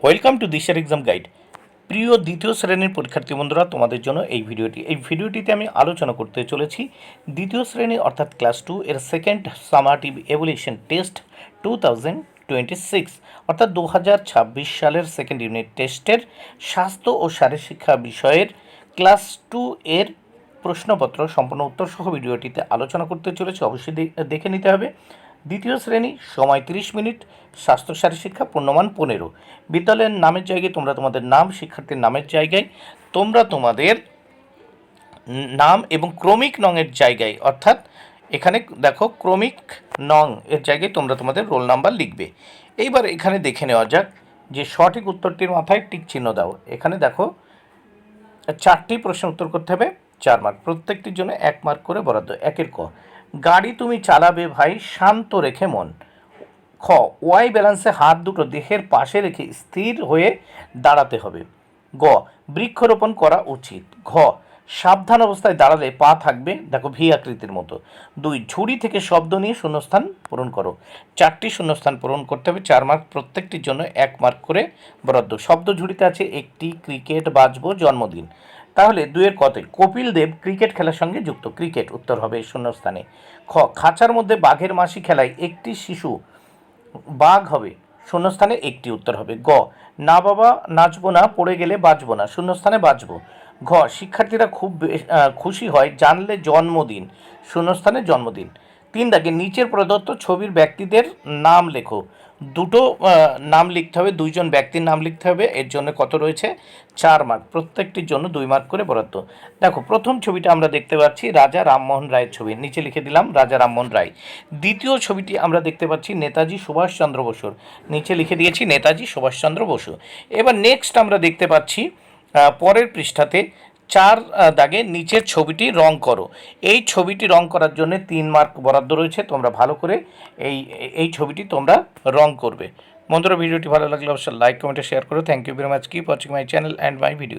Welcome to দিশার exam guide. প্রিয় দ্বিতীয় শ্রেণীর পরীক্ষার্থী বন্ধুরা, তোমাদের জন্য এই ভিডিওটিতে আমি আলোচনা করতে চলেছি দ্বিতীয় শ্রেণী অর্থাৎ ক্লাস 2 এর সেকেন্ড সামারটিভ এভলিউশন টেস্ট 2026 অর্থাৎ 2026 সালের সেকেন্ড ইউনিট টেস্টের স্বাস্থ্য ও শারীরশিক্ষা বিষয়ের ক্লাস 2 এর প্রশ্নপত্র সম্পূর্ণ উত্তর সহ ভিডিওটিতে আলোচনা করতে চলেছে। অবশ্যই দেখে নিতে হবে। দ্বিতীয় শ্রেণী, সময় 30 মিনিট, স্বাস্থ্য শারীরশিক্ষা, পূর্ণমান 15। বিদ্যালয়ের নামের জায়গায় তোমরা তোমাদের নাম, শিক্ষার্থীর নামের জায়গায় তোমরা তোমাদের নাম এবং ক্রমিক নংয়ের জায়গায়, অর্থাৎ এখানে দেখো ক্রমিক নং এর জায়গায় তোমরা তোমাদের রোল নাম্বার লিখবে। এইবার এখানে দেখে নেওয়া যাক যে সঠিক উত্তরটির মাথায় টিক চিহ্ন দাও। এখানে দেখো 4টি প্রশ্ন উত্তর করতে হবে, 4 মার্ক, প্রত্যেকটির জন্য 1 মার্ক করে বরাদ্দ। একের ক, গাড়ি তুমি চালাবে ভাই শান্ত রেখে মন। খ, ওয়াই ব্যালেন্সে হাত দুটো দেহের পাশে রেখে স্থির হয়ে দাঁড়াতে হবে। গ, বৃক্ষরোপণ করা উচিত। ঘ, সাবধান অবস্থায় দাঁড়ালে পা থাকবে দেখো ভি আকৃতির মতো। 2, ঝুড়ি থেকে শব্দ নিয়ে শূন্যস্থান পূরণ করো। 4টি শূন্যস্থান পূরণ করতে হবে, 4 মার্ক, প্রত্যেকটির জন্য 1 মার্ক করে বরাদ্দ। শব্দ ঝুড়িতে আছে একটি, ক্রিকেট, বাজবো, জন্মদিন। তাহলে 2-এর কতে, কপিল দেব ক্রিকেট খেলার সঙ্গে যুক্ত, ক্রিকেট উত্তর হবে শূন্যস্থানে। খ, খাঁচার মধ্যে বাঘের মাসি খেলায় একটি শিশু, বাঘ হবে শূন্যস্থানে একটি, উত্তর হবে গ। না বাবা নাচবো না, পড়ে গেলে বাঁচবো না, শূন্যস্থানে বাঁচবো। ঘ, শিক্ষার্থীরা খুব খুশি হয় জানলে জন্মদিন, শূন্যস্থানে জন্মদিন। 3 দাগে নিচের প্রদত্ত ছবির ব্যক্তিদের নাম লেখো। দুটো নাম লিখতে হবে, 2 জন ব্যক্তির নাম লিখতে হবে। এর জন্য কত রয়েছে? 4 মার্ক, প্রত্যেকটির জন্য 2 মার্ক করে বরাদ্দ। দেখো প্রথম ছবিটা আমরা দেখতে পাচ্ছি রাজা রামমোহন রায়ের ছবি, নিচে লিখে দিলাম রাজা রামমোহন রায়। দ্বিতীয় ছবিটি আমরা দেখতে পাচ্ছি নেতাজি সুভাষচন্দ্র বসুর, নিচে লিখে দিয়েছি নেতাজি সুভাষচন্দ্র বসু। এবার নেক্সট আমরা দেখতে পাচ্ছি পরের পৃষ্ঠাতে 4 দাগে নিচের ছবিটি রং করো। এই ছবিটি রং করার জন্য 3 মার্ক বরাদ্দ রয়েছে। তোমরা ভালো করে এই ছবিটি তোমরা রং করবে। বন্ধুরা, ভিডিওটি ভালো লাগলে অবশ্যই লাইক, কমেন্ট, শেয়ার করো। Thank you very much. Keep watching my channel and my video.